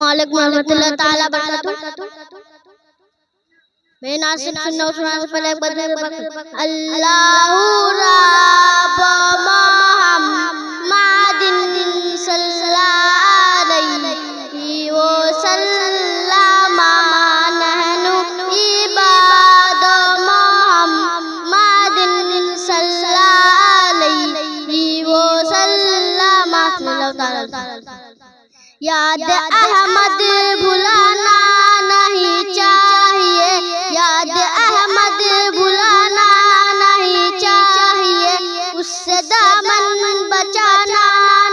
वालेकुम रहमतुल्लाह ताला बरकातहू। मैं नासिर सुन्ना उस्मान पहले अल्लाहु रब्ब मुहम्मदिन सल्लल्लाहु अलैहि वसल्लम नहनु इबाद मुहम्मदिन सल्लल्लाहु अलैहि वसल्लम। याद अहमद भुलाना नहीं चाहिए, याद अहमद भुलाना नहीं चाहिए, उससे दामन बचाना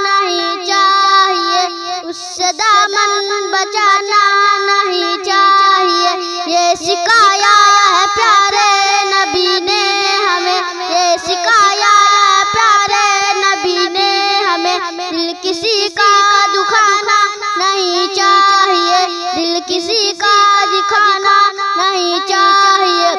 नहीं चाहिए, उससे दामन बचाना नहीं चाहिए। ये सिखाया है प्यारे नबी ने हमें, ये सिखाया है प्यारे नबी ने हमें। दिल किसी का दुखाना नहीं चाहिए, दिल किसी का दिखाना नहीं चाहिए।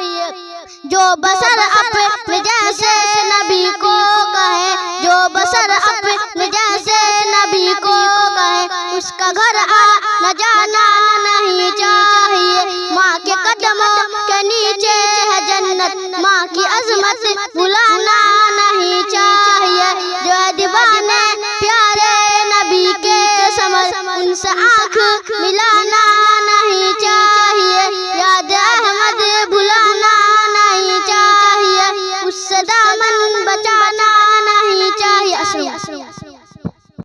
जो बसर अपने जैसे नबी को कहे, जो बसर अपने जैसे नबी को कहे, उसका घर आना जाना नहीं चाहिए। माँ के कदमों के नीचे है जन्नत, माँ की अजमत भुला